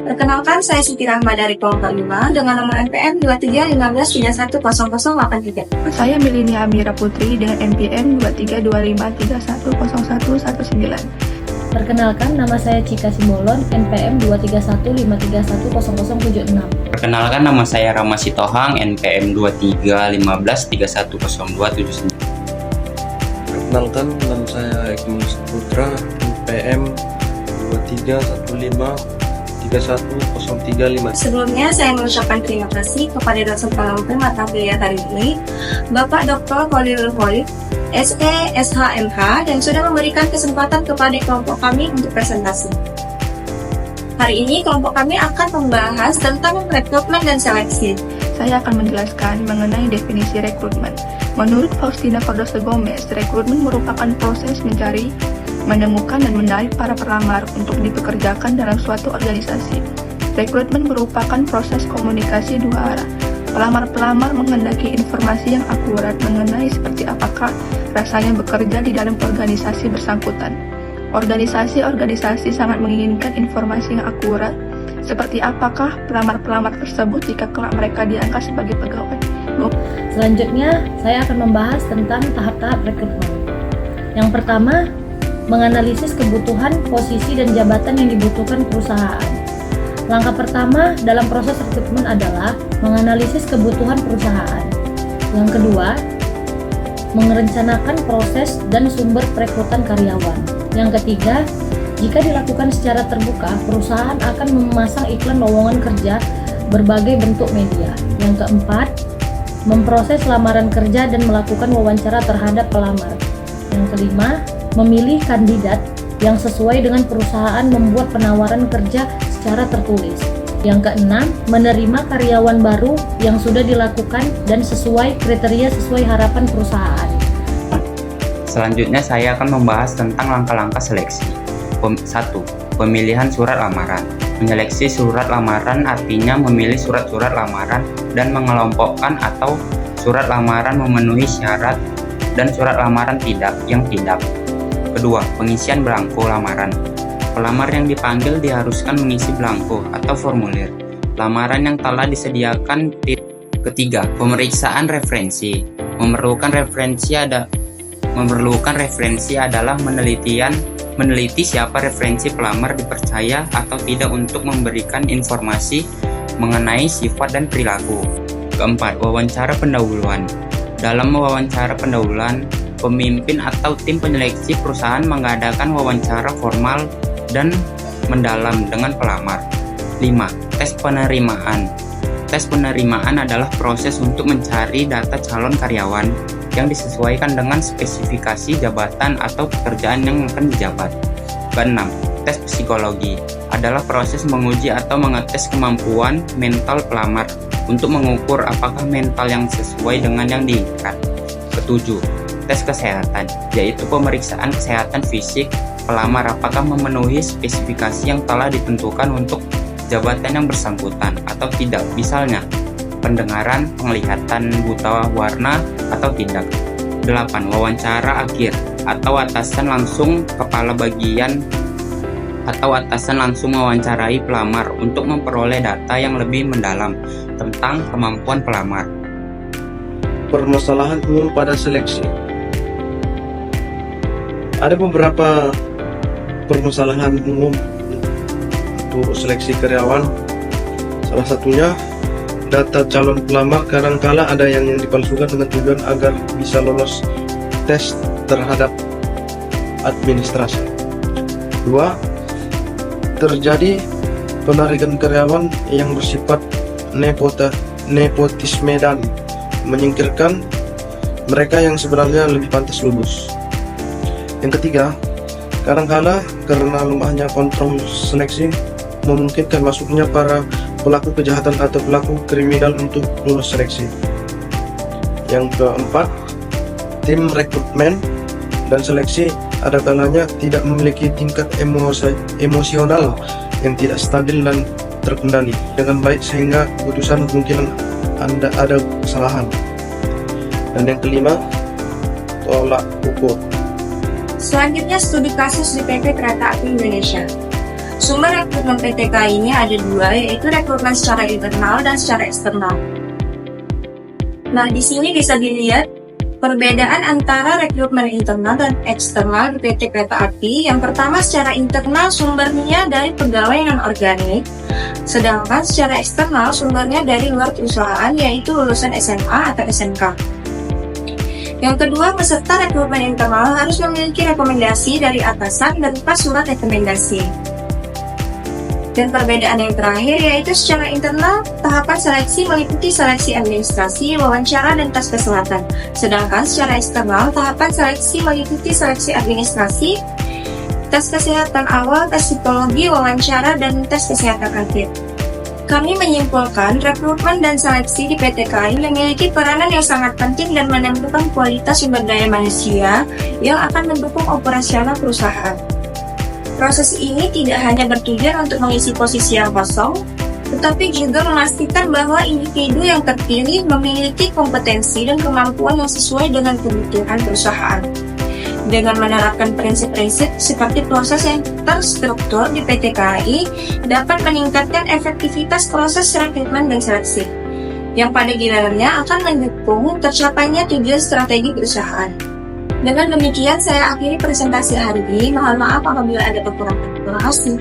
Perkenalkan, saya Siti Rahma dari kelompok 5 dengan nomor NPM 2315310083. Saya Milinia Amira Putri dengan NPM 2325310119. Perkenalkan, nama saya Cika Simbolon, NPM 23153100076. Perkenalkan, nama saya Rama Sitohang, NPM 2315310279. Perkenalkan, nama saya Eko Putra, NPM 2315310355. Sebelumnya, saya mengucapkan terima kasih kepada dosen pengampu mata kuliah hari ini, Bapak Dr. Khalilul Khalid, SE, SHMH, dan sudah memberikan kesempatan kepada kelompok kami untuk presentasi. Hari ini, kelompok kami akan membahas tentang rekrutmen dan seleksi. Saya akan menjelaskan mengenai definisi rekrutmen. Menurut Faustina Cardoso Gomez, rekrutmen merupakan proses mencari, menemukan, dan menarik para pelamar untuk dipekerjakan dalam suatu organisasi. Rekrutmen merupakan proses komunikasi dua arah. Pelamar-pelamar menghendaki informasi yang akurat mengenai seperti apakah rasanya bekerja di dalam organisasi bersangkutan. Organisasi-organisasi sangat menginginkan informasi yang akurat, seperti apakah pelamar-pelamar tersebut jika kelak mereka diangkat sebagai pegawai. Selanjutnya, saya akan membahas tentang tahap-tahap rekrutmen. Yang pertama, menganalisis kebutuhan, posisi, dan jabatan yang dibutuhkan perusahaan. Langkah pertama dalam proses rekrutmen adalah menganalisis kebutuhan perusahaan. Yang kedua, merencanakan proses dan sumber perekrutan karyawan. Yang ketiga, jika dilakukan secara terbuka, perusahaan akan memasang iklan lowongan kerja berbagai bentuk media. Yang keempat, memproses lamaran kerja dan melakukan wawancara terhadap pelamar. Yang kelima, memilih kandidat yang sesuai dengan perusahaan membuat penawaran kerja secara tertulis. Yang keenam, menerima karyawan baru yang sudah dilakukan dan sesuai kriteria sesuai harapan perusahaan. Selanjutnya saya akan membahas tentang langkah-langkah seleksi. 1. Pemilihan surat lamaran. Menyeleksi surat lamaran artinya memilih surat-surat lamaran dan mengelompokkan atau surat lamaran memenuhi syarat dan surat lamaran yang tidak. Kedua, pengisian belangko lamaran. Pelamar yang dipanggil diharuskan mengisi belangko atau formulir lamaran yang telah disediakan. Ketiga, pemeriksaan referensi. Memerlukan referensi adalah meneliti siapa referensi pelamar dipercaya atau tidak untuk memberikan informasi mengenai sifat dan perilaku. Keempat, wawancara pendahuluan. Dalam wawancara pendahuluan, pemimpin atau tim penyeleksi perusahaan mengadakan wawancara formal dan mendalam dengan pelamar. 5. Tes penerimaan. Tes penerimaan adalah proses untuk mencari data calon karyawan yang disesuaikan dengan spesifikasi jabatan atau pekerjaan yang akan dijabat. Keenam, tes psikologi adalah proses menguji atau mengetes kemampuan mental pelamar untuk mengukur apakah mental yang sesuai dengan yang diinginkan. Ketujuh, tes kesehatan, yaitu pemeriksaan kesehatan fisik pelamar apakah memenuhi spesifikasi yang telah ditentukan untuk jabatan yang bersangkutan atau tidak, misalnya pendengaran, penglihatan buta warna atau tidak. 8. Wawancara akhir atau atasan langsung kepala bagian atau atasan langsung mewawancarai pelamar untuk memperoleh data yang lebih mendalam tentang kemampuan pelamar. Permasalahan umum pada seleksi. Ada beberapa permasalahan umum untuk seleksi karyawan. Salah satunya, data calon pelamar kadangkala ada yang dipalsukan dengan tujuan agar bisa lolos tes terhadap administrasi. 2. Terjadi penarikan karyawan yang bersifat nepotisme dan menyingkirkan mereka yang sebenarnya lebih pantas lulus. Yang ketiga, kadangkala karena lemahnya kontrol seleksi memungkinkan masuknya para pelaku kejahatan atau pelaku kriminal untuk lulus seleksi. Yang keempat, tim rekrutmen dan seleksi ada kalanya tidak memiliki tingkat emosional yang tidak stabil dan terkendali dengan baik sehingga keputusan kemungkinan ada kesalahan. Dan yang kelima, tolak ukur. Selanjutnya, studi kasus di PT Kereta Api Indonesia. Sumber rekrutmen PTKI ini ada dua, yaitu rekrutmen secara internal dan secara eksternal. Nah, di sini bisa dilihat perbedaan antara rekrutmen internal dan eksternal di PT Kereta Api. Yang pertama, secara internal sumbernya dari pegawai non-organik, sedangkan secara eksternal sumbernya dari luar perusahaan, yaitu lulusan SMA atau SMK. Yang kedua, peserta rekrutmen internal harus memiliki rekomendasi dari atasan berupa surat rekomendasi. Dan perbedaan yang terakhir yaitu secara internal, tahapan seleksi meliputi seleksi administrasi, wawancara, dan tes kesehatan. Sedangkan secara eksternal, tahapan seleksi meliputi seleksi administrasi, tes kesehatan awal, tes psikologi, wawancara, dan tes kesehatan akhir. Kami menyimpulkan rekrutmen dan seleksi di PT KAI memiliki peranan yang sangat penting dan menentukan kualitas sumber daya manusia yang akan mendukung operasional perusahaan. Proses ini tidak hanya bertujuan untuk mengisi posisi yang kosong, tetapi juga memastikan bahwa individu yang terpilih memiliki kompetensi dan kemampuan yang sesuai dengan kebutuhan perusahaan. Dengan menerapkan prinsip-prinsip seperti proses yang terstruktur di PT KAI dapat meningkatkan efektivitas proses rekrutmen dan seleksi, yang pada gilirannya akan mendukung tercapainya tujuan strategi perusahaan. Dengan demikian, saya akhiri presentasi hari ini. Mohon maaf apabila ada kekurangan. Terima kasih.